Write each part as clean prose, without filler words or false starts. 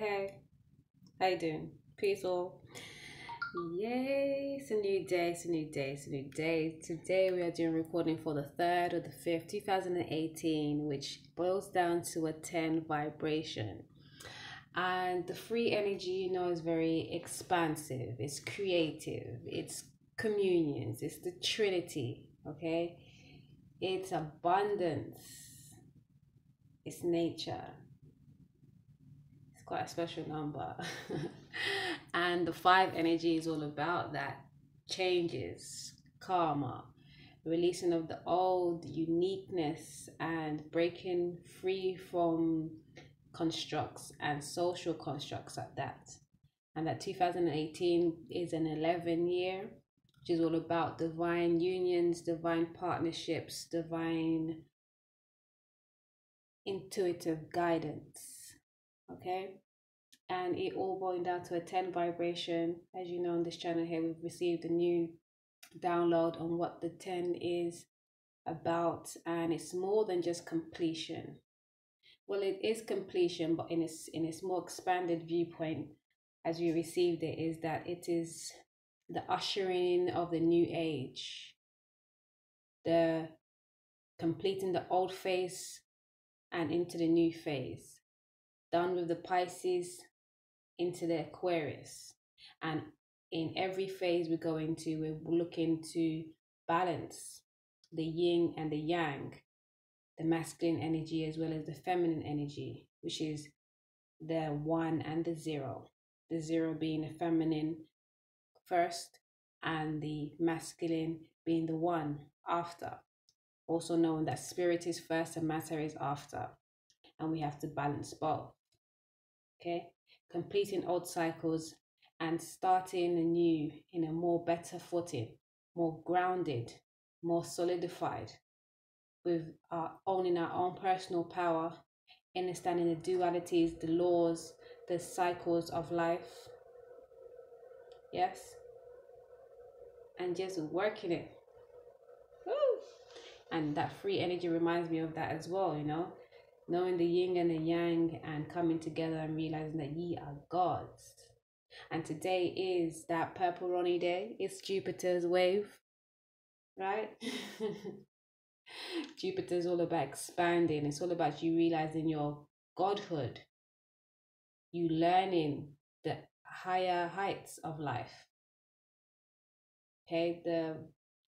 Hey, how you doing? Peace all. Yay, it's a new day, it's a new day, it's a new day. Today we are doing recording for the 3rd of the 5th, 2018, which boils down to a 10 vibration. And the free energy, is very expansive, it's creative, it's communions, it's the Trinity, okay? It's abundance, it's nature. Quite a special number. And the 5 energy is all about that changes, karma, releasing of the old, uniqueness, and breaking free from constructs and social constructs at that. And that 2018 is an 11 year, which is all about divine unions, divine partnerships, divine intuitive guidance. Okay, and it all boiled down to a 10 vibration. As you know, on this channel here, we've received a new download on what the 10 is about, and it's more than just completion. Well, it is completion, but in its more expanded viewpoint, as we received it, is that it is the ushering of the new age, the completing the old phase and into the new phase. Done with the Pisces, into the Aquarius. And in every phase we go into, we're looking to balance the yin and the yang, the masculine energy as well as the feminine energy, which is the 1 and the 0. The 0 being the feminine first and the masculine being the 1 after. Also knowing that spirit is first and matter is after. And we have to balance both. Okay, completing old cycles and starting anew in a more better footing, more grounded, more solidified, with owning our own personal power, understanding the dualities, the laws, the cycles of life. Yes, and just working it. Woo! And that free energy reminds me of that as well, knowing the yin and the yang and coming together and realizing that ye are gods. And today is that purple Ronnie day. It's Jupiter's wave, right? Jupiter's all about expanding. It's all about you realizing your godhood, you learning the higher heights of life. Okay,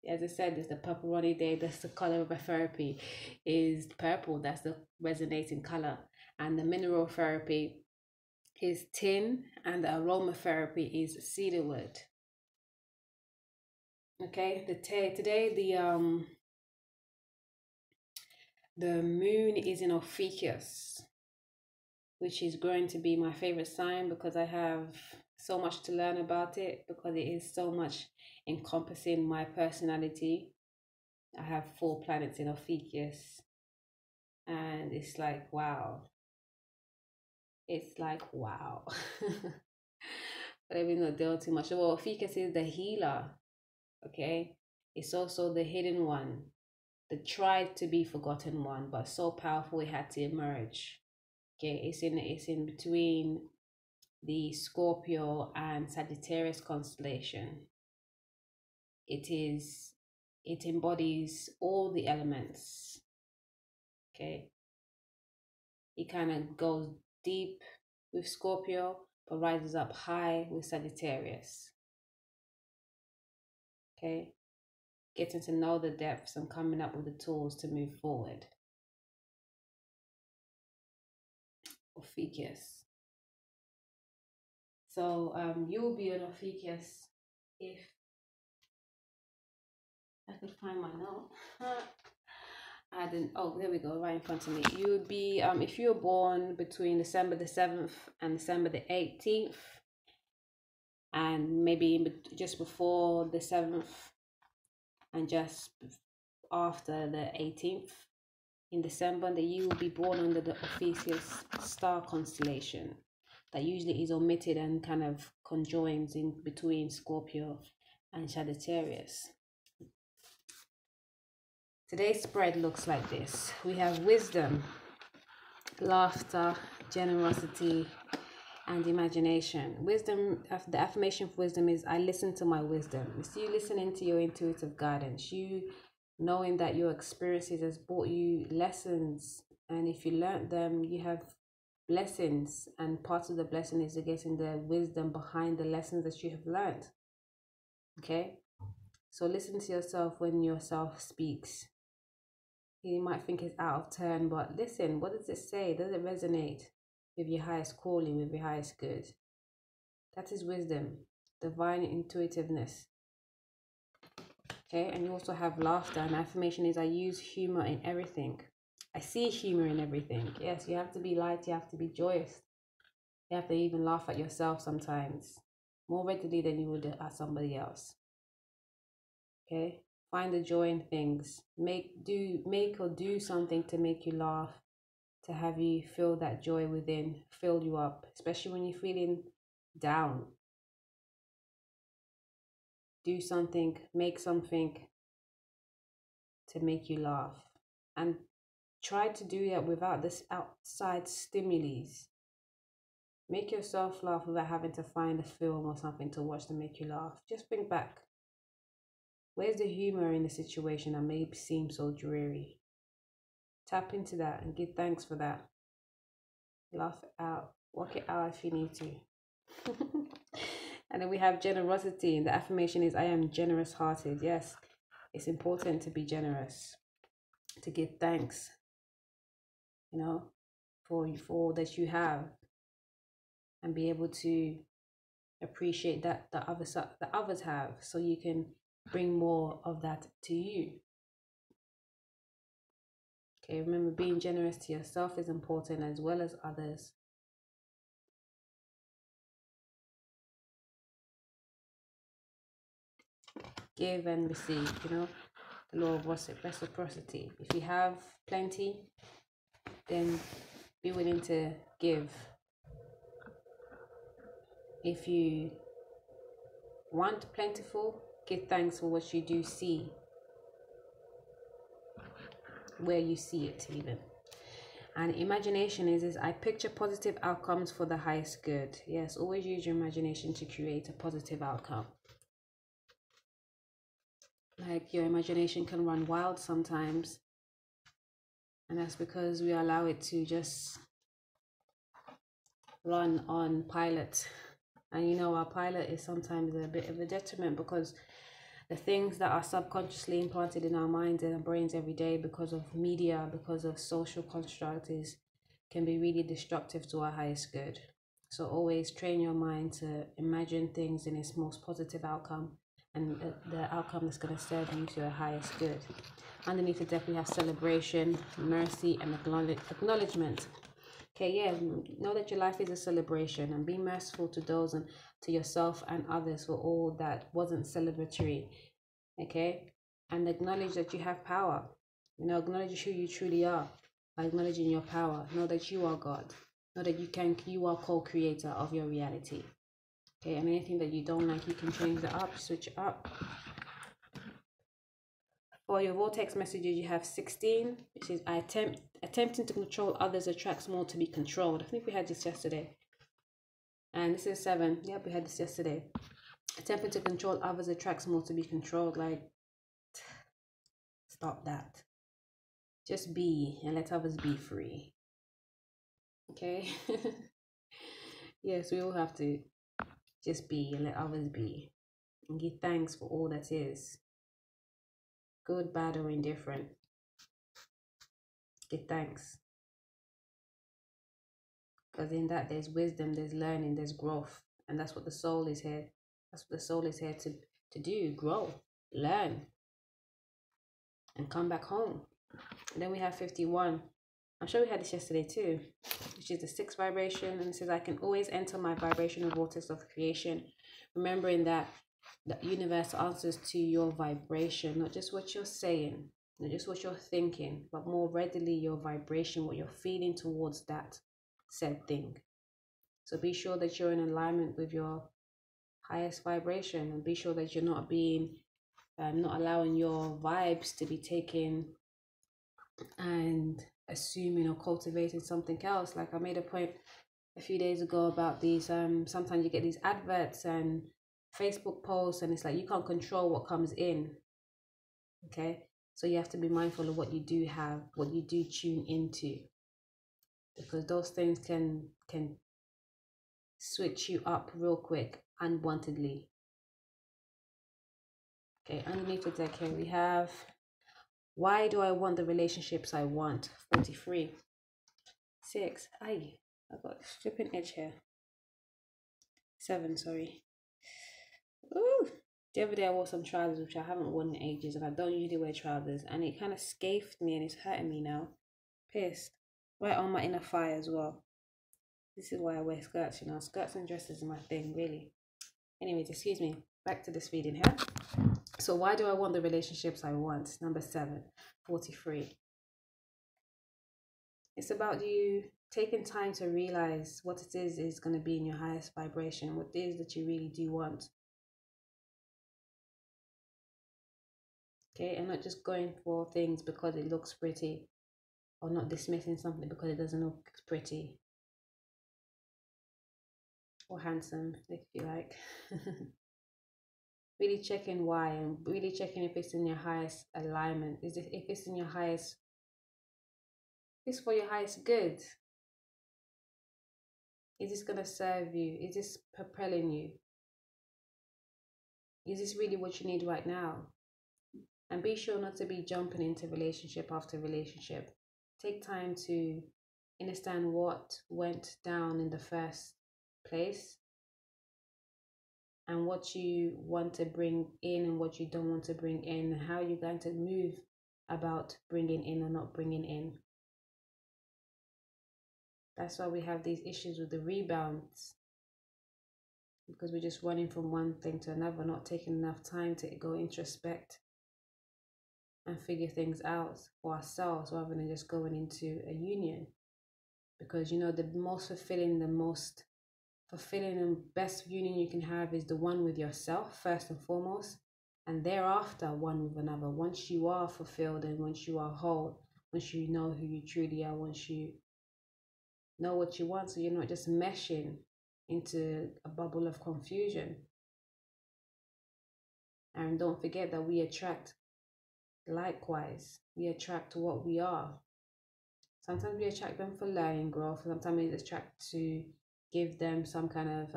as I said, it's the purple Ronnie day. That's the color of a therapy is purple. That's the resonating color. And the mineral therapy is tin, and the aromatherapy is cedarwood. Okay, today the moon is in Ophiuchus, which is going to be my favorite sign because I have so much to learn about it, because it is so much encompassing my personality. I have 4 planets in Ophiuchus, and it's like wow. It's like wow. But let me not delve too much. Well, Ophiuchus is the healer. Okay, it's also the hidden one, the tried to be forgotten one, but so powerful it had to emerge. Okay, it's in between the Scorpio and Sagittarius constellation. It embodies all the elements. Okay, it kind of goes deep with Scorpio but rises up high with Sagittarius. Okay, getting to know the depths and coming up with the tools to move forward. Ophiuchus. So you'll be an Ophiuchus if I could find my note. I didn't. Oh, there we go, right in front of me. You would be if you were born between December the 7th and December the 18th, and maybe just before the 7th and just after the 18th in December, that you will be born under the Ophiuchus star constellation that usually is omitted and kind of conjoins in between Scorpio and Sagittarius. Today's spread looks like this. We have wisdom, laughter, generosity, and imagination. Wisdom, the affirmation for wisdom is I listen to my wisdom. It's you listening to your intuitive guidance. You knowing that your experiences has brought you lessons, and if you learnt them, you have blessings, and part of the blessing is getting the wisdom behind the lessons that you have learned. Okay, so listen to yourself when yourself speaks. You might think it's out of turn, but listen, what does it say? Does it resonate with your highest calling, with your highest good? That is wisdom, divine intuitiveness. Okay, and you also have laughter, and affirmation is I use humor in everything. I see humor in everything. Yes, you have to be light, you have to be joyous. You have to even laugh at yourself sometimes, more readily than you would at somebody else. Okay, find the joy in things. Make or do something to make you laugh, to have you feel that joy within, fill you up, especially when you're feeling down. Do something, make something to make you laugh, and try to do that without this outside stimulus. Make yourself laugh without having to find a film or something to watch to make you laugh. Just think back. Where's the humor in the situation that may seem so dreary? Tap into that and give thanks for that. Laugh it out. Work it out if you need to. And then we have generosity. And the affirmation is I am generous hearted. Yes, it's important to be generous, to give thanks, for all that you have, and be able to appreciate that the others have, so you can bring more of that to you. Okay, remember, being generous to yourself is important as well as others. Give and receive, the law of reciprocity. If you have plenty, then be willing to give. If you want plentiful, give thanks for what you do see, where you see it even. And imagination is I picture positive outcomes for the highest good. Yes, always use your imagination to create a positive outcome. Like, your imagination can run wild sometimes, and that's because we allow it to just run on pilot. And our pilot is sometimes a bit of a detriment, because the things that are subconsciously implanted in our minds and our brains every day because of media, because of social constructs, can be really destructive to our highest good. So always train your mind to imagine things in its most positive outcome, and the outcome that's going to serve you to your highest good. Underneath it, definitely have celebration, mercy, and acknowledgement. Okay, yeah, know that your life is a celebration, and be merciful to those and to yourself and others for all that wasn't celebratory. Okay, and acknowledge that you have power. Acknowledge who you truly are by acknowledging your power. Know that you are God. Know that you are co-creator of your reality. Okay, and anything that you don't like, you can change that up, switch it up. For your vortex messages, you have 16, which is attempting to control others attracts more to be controlled. I think we had this yesterday. And this is 7. Yep, we had this yesterday. Attempting to control others attracts more to be controlled. Like, stop that. Just be and let others be free. Okay? Yes, we all have to just be and let others be. And give thanks for all that is. Good, bad, or indifferent. Give thanks. Because in that there's wisdom, there's learning, there's growth. And that's what the soul is here. That's what the soul is here to do. Grow, learn, and come back home. And then we have 51. I'm sure we had this yesterday too, which is the 6th vibration. And it says, I can always enter my vibrational vortex of creation, remembering that the universe answers to your vibration, not just what you're saying, not just what you're thinking, but more readily your vibration, what you're feeling towards that said thing. So be sure that you're in alignment with your highest vibration, and be sure that you're not not allowing your vibes to be taken and assuming or cultivating something else. Like, I made a point a few days ago about these. Sometimes you get these adverts and Facebook posts, and it's like you can't control what comes in. Okay, so you have to be mindful of what you do have, what you do tune into, because those things can switch you up real quick unwantedly. Okay, underneath the deck here we have, why do I want the relationships I want? 43. 6. I got a flipping edge here. 7, sorry. Ooh. The other day I wore some trousers, which I haven't worn in ages, and I don't usually wear trousers, and it kind of scathed me and it's hurting me now. Pissed. Right on my inner thigh as well. This is why I wear skirts, you know. Skirts and dresses are my thing, really. Anyways, excuse me. Back to this reading here. So why do I want the relationships I want? Number 7, 43. It's about you taking time to realize what it is going to be in your highest vibration, what it is that you really do want. Okay, and not just going for things because it looks pretty, or not dismissing something because it doesn't look pretty or handsome, if you like. Really checking why, and really checking if it's in your highest alignment. If it's in your highest, it's for your highest good. Is this going to serve you? Is this propelling you? Is this really what you need right now? And be sure not to be jumping into relationship after relationship. Take time to understand what went down in the first place, and what you want to bring in and what you don't want to bring in, and how you're going to move about bringing in or not bringing in. That's why we have these issues with the rebounds, because we're just running from one thing to another, not taking enough time to go introspect and figure things out for ourselves, rather than just going into a union. Because, you know, the most fulfilling, and best union you can have is the one with yourself, first and foremost, and thereafter one with another. Once you are fulfilled, and once you are whole, once you know who you truly are, once you know what you want, so you're not just meshing into a bubble of confusion. And don't forget that we attract likewise. We attract what we are. Sometimes we attract them for learning growth. Sometimes we attract to give them some kind of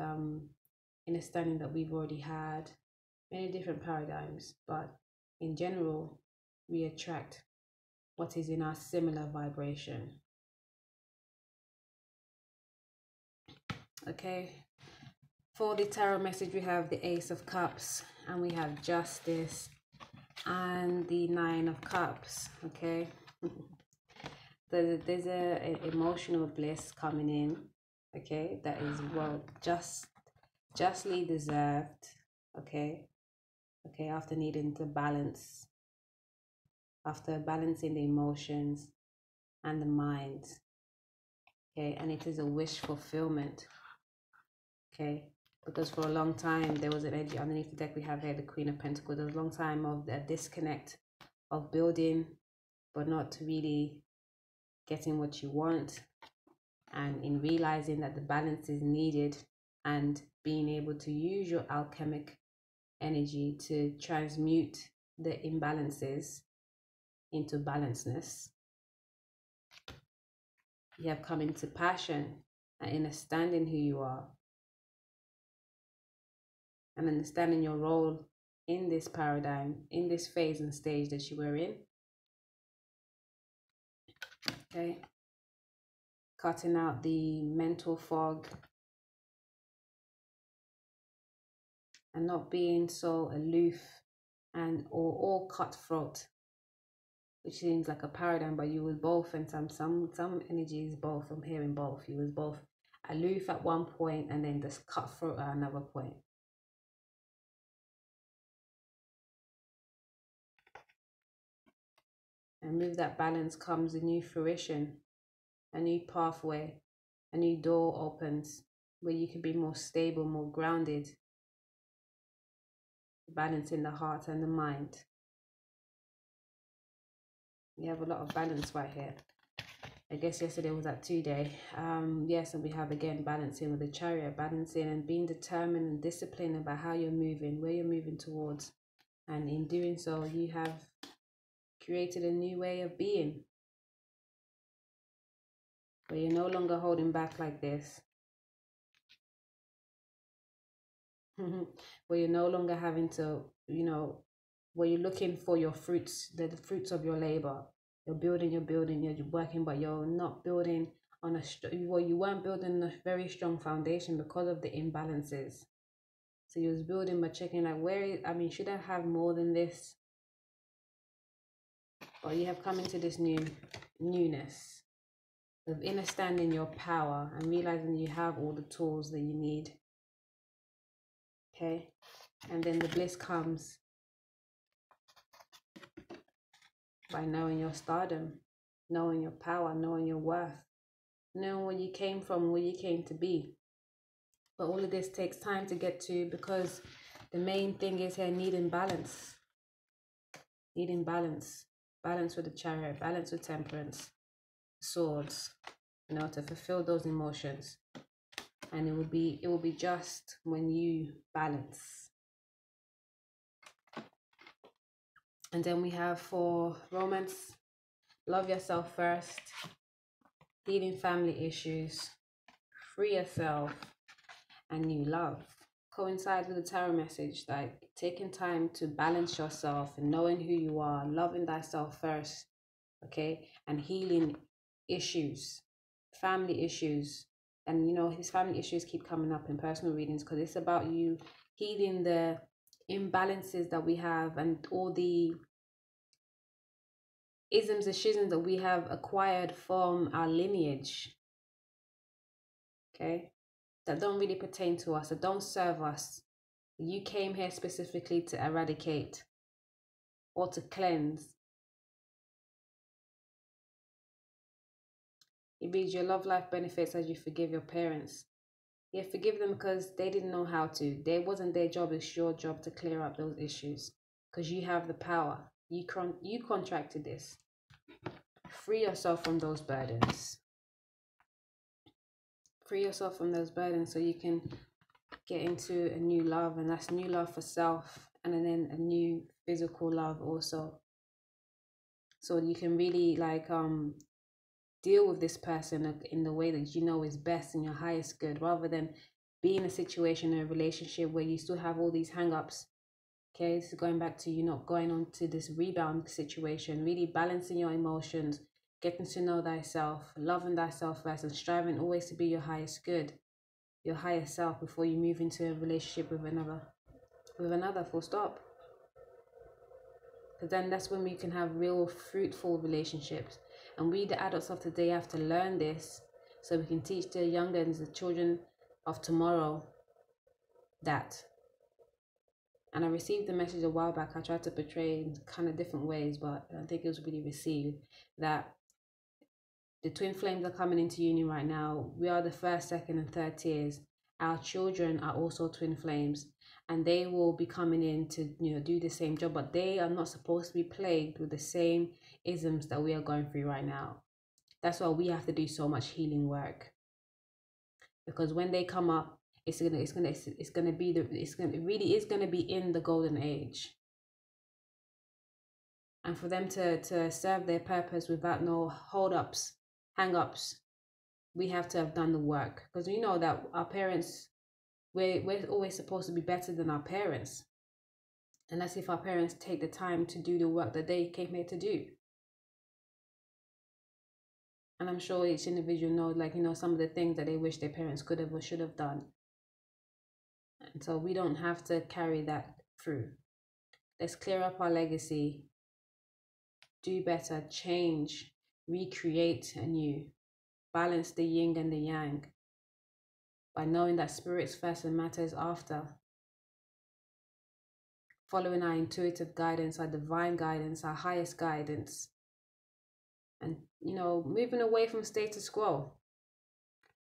understanding that we've already had. Many different paradigms, but in general, we attract what is in our similar vibration. Okay. For the tarot message, we have the Ace of Cups, and we have Justice, and the Nine of Cups. Okay. There's a emotional bliss coming in. Okay, that is justly deserved. Okay. Okay, after needing to balance, after balancing the emotions and the mind. Okay, and it is a wish fulfillment. Okay, because for a long time there was an energy underneath the deck. We have here the Queen of Pentacles. There was a long time of a disconnect of building, but not really getting what you want, and in realizing that the balance is needed, and being able to use your alchemic energy to transmute the imbalances into balancedness. You have come into passion and understanding who you are, and understanding your role in this paradigm, in this phase and stage that you were in. Okay, cutting out the mental fog and not being so aloof and or cutthroat, which seems like a paradigm, but you was both, and some energy is both. I'm hearing both. You was both aloof at one point and then just cutthroat at another point. And with that balance comes a new fruition, a new pathway, a new door opens where you can be more stable, more grounded, balancing the heart and the mind. You have a lot of balance right here. I guess yesterday was that 2 day. Yes, and we have again balancing with the Chariot, balancing and being determined and disciplined about how you're moving, where you're moving towards. And in doing so, you have created a new way of being, where you're no longer holding back like this. Where you're no longer having to, where you're looking for your fruits, the fruits of your labor. You're building, you're working, but you're not building on you weren't building a very strong foundation because of the imbalances. So you was building by checking like should I have more than this? But you have come into this newness of understanding your power and realizing you have all the tools that you need. Okay, and then the bliss comes by knowing your stardom, knowing your power, knowing your worth, knowing where you came from, where you came to be. But all of this takes time to get to, because the main thing is here needing balance. Needing balance. Balance with the Chariot, balance with Temperance, Swords, to fulfill those emotions. And it will be just when you balance. And then we have for romance, love yourself first, healing family issues, free yourself, and new love. Coincides with the tarot message, like taking time to balance yourself and knowing who you are, loving thyself first, okay, and healing issues, family issues. And his family issues keep coming up in personal readings because it's about you healing the imbalances that we have and all the isms and schisms that we have acquired from our lineage, okay, that don't really pertain to us, that don't serve us. You came here specifically to eradicate or to cleanse. It means your love life benefits as you forgive your parents. Yeah, forgive them because they didn't know how to. They wasn't their job. It's your job to clear up those issues because you have the power. You contracted this. Free yourself from those burdens. Free yourself from those burdens so you can get into a new love, and that's new love for self, and then a new physical love also. So you can really deal with this person in the way that is best and your highest good, rather than be in a situation, a relationship where you still have all these hang-ups. Okay, this is going back to you not going on to this rebound situation, really balancing your emotions, getting to know thyself, loving thyself first, and striving always to be your highest good, your higher self, before you move into a relationship with another, full stop. Because then that's when we can have real fruitful relationships. And we, the adults of today, have to learn this so we can teach the youngins, the children of tomorrow, that. And I received the message a while back. I tried to portray in kind of different ways, but I don't think it was really received, that the twin flames are coming into union right now. We are the first, second, and third tiers. Our children are also twin flames, and they will be coming in to do the same job, but they are not supposed to be plagued with the same isms that we are going through right now. That's why we have to do so much healing work, because when they come up, it really is gonna be in the golden age. And for them to serve their purpose without no hold-ups, hang-ups, we have to have done the work. Because we know that our parents, we're always supposed to be better than our parents. And that's if our parents take the time to do the work that they came here to do. And I'm sure each individual knows, some of the things that they wish their parents could have or should have done. And so we don't have to carry that through. Let's clear up our legacy, do better, change, recreate anew, balance the yin and the yang by knowing that spirit's first and matter is after. Following our intuitive guidance, our divine guidance, our highest guidance, and moving away from status quo.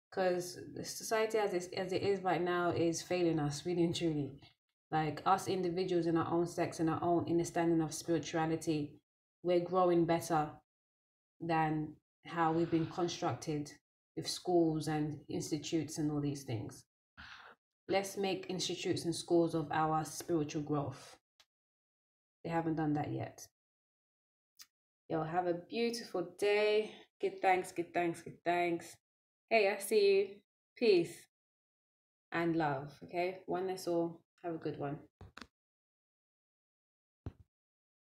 Because the society as it is right now is failing us, really and truly. Like us individuals in our own sex and our own understanding of spirituality, we're growing better than how we've been constructed with schools and institutes and all these things. Let's make institutes and schools of our spiritual growth. They haven't done that yet. Yo, have a beautiful day. Give thanks, give thanks, give thanks. Hey, I see you. Peace and love. Okay, oneness all. Have a good one.